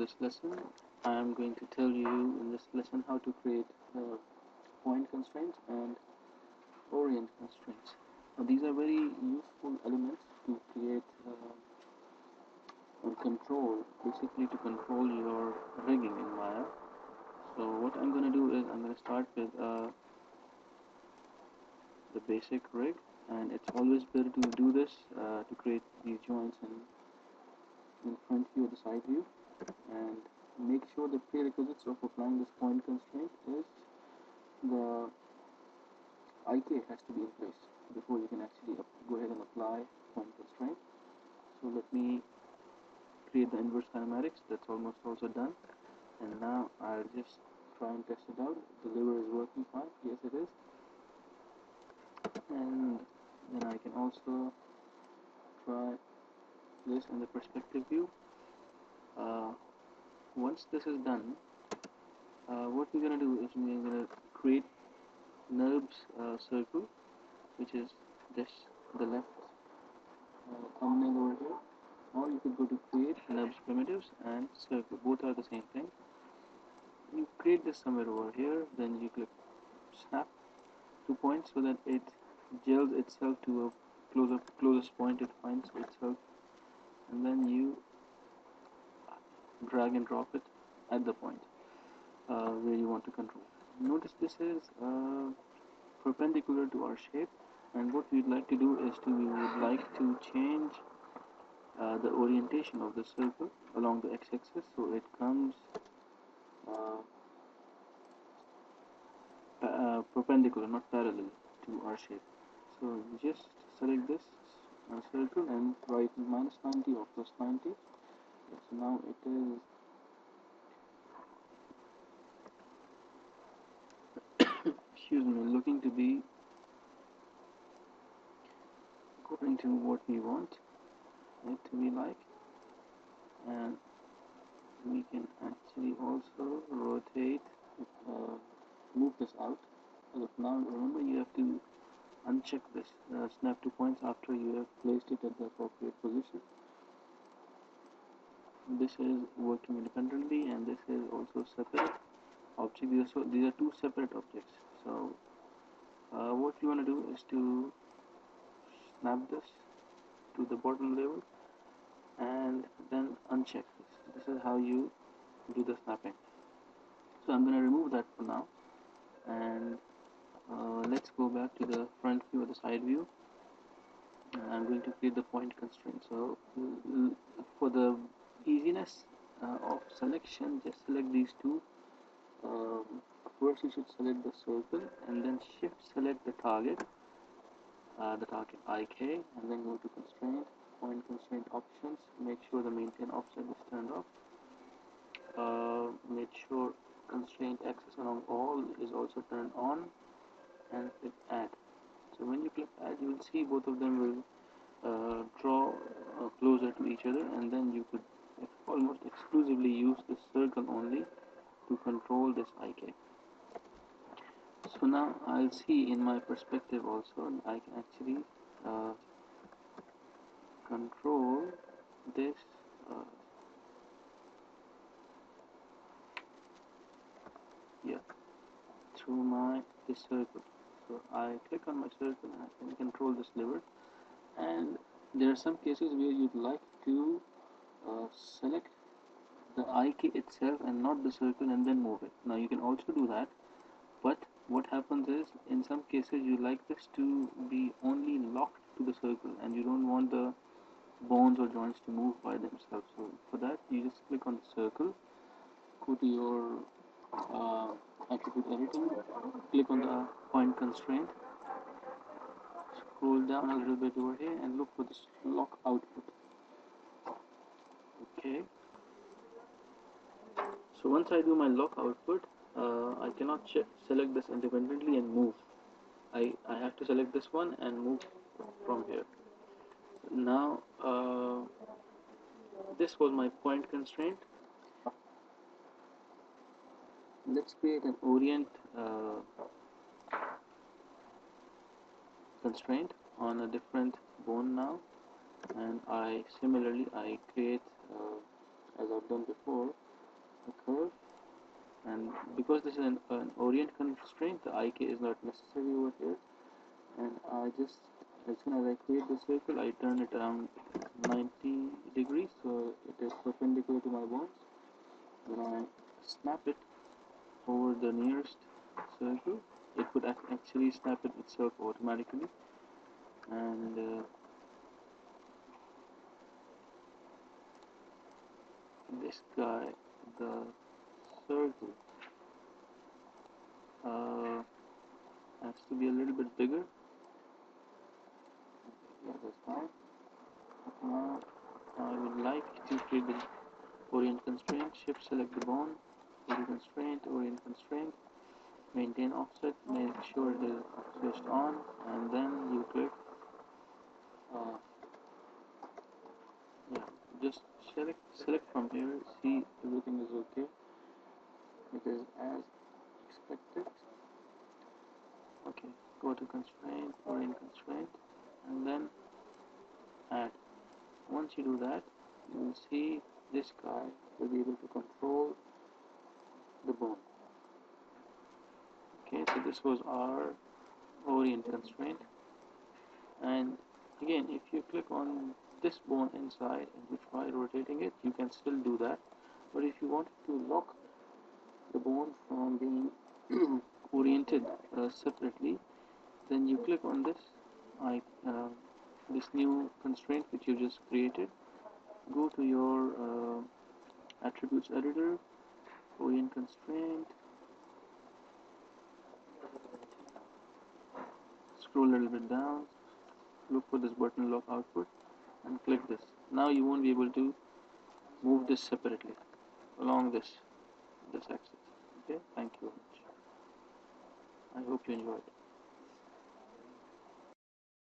this lesson. I am going to tell you in this lesson how to create point constraints and orient constraints. Now, these are very useful elements to create or control, basically to control your rigging in Maya. So what I'm going to do is I'm going to start with the basic rig, and it's always better to do this to create these joints in front view or the side view, and make sure the prerequisites of applying this point constraint is the IK has to be in place before you can actually go ahead and apply point constraint. So let me create the inverse kinematics. That's almost also done, and now I'll just try and test it out. The lever is working fine. Yes, it is. And then I can also try this in the perspective view. Once this is done, what we're going to do is we're going to create NURBS circle, which is this, the left thumbnail over here, or you could go to create NURBS primitives and circle. Both are the same thing. You create this somewhere over here, then you click snap to points so that it gels itself to a closest point it finds itself, and then you drag and drop it at the point where you want to control. Notice this is perpendicular to our shape, and what we'd like to do is we would like to change the orientation of the circle along the x-axis so it comes perpendicular, not parallel to our shape. So just select this circle and write -90 or +90. So now it is excuse me, looking to be according to what we want it to be like, and we can actually also rotate, move this out. As of now, remember you have to uncheck this snap to points after you have placed it at the appropriate position. This is working independently, and this is also separate object. These are two separate objects. So what you want to do is to snap this to the bottom level and then uncheck this. This is how you do the snapping. So I'm going to remove that for now, and let's go back to the front view or the side view. I'm going to create the point constraint. So for the easiness of selection, just select these two. First you should select the circle and then shift select the target IK, and then go to constraint, point constraint options, make sure the maintain offset is turned off, make sure constraint access along all is also turned on, and click add. So when you click add, you will see both of them will draw closer to each other, and then you could almost exclusively use this circle only to control this IK. So now I'll see in my perspective also, I can actually control this here through this circle. So I click on my circle and I can control this lever, and there are some cases where you'd like to select the IK itself and not the circle and then move it. Now you can also do that, but what happens is in some cases you like this to be only locked to the circle and you don't want the bones or joints to move by themselves. So for that you just click on the circle, go to your attribute editing, click on the point constraint, scroll down a little bit over here and look for this lock output. Okay, so once I do my lock output, I cannot select this independently and move. I have to select this one and move from here. Now this was my point constraint. Let's create an orient constraint on a different bone now, and I similarly create as I've done before, a curve, and because this is an orient constraint, the IK is not necessary over here. And I just, as soon as I create the circle, I turn it around 90 degrees so it is perpendicular to my bones. Then I snap it over the nearest circle. It would actually snap it itself automatically. And this guy, the circle, uh, has to be a little bit bigger. Yeah, that's fine. Now I would like to create the orient constraint. Shift select the bone, orient constraint, maintain offset, make sure it is switched on, and then you click uh, yeah, just select from here, see everything is okay. It is as expected. Okay, go to constraint, orient constraint, and then add. Once you do that, you will see this guy will be able to control the bone. Okay, so this was our orient constraint. And again, if you click on this bone inside and you try rotating it, you can still do that. But if you want to lock the bone from being oriented separately, then you click on this this new constraint which you just created. Go to your attributes editor, orient constraint, scroll a little bit down, look for this button lock output, and click this. Now you won't be able to move this separately along this axis. Okay, thank you very much. I hope you enjoyed.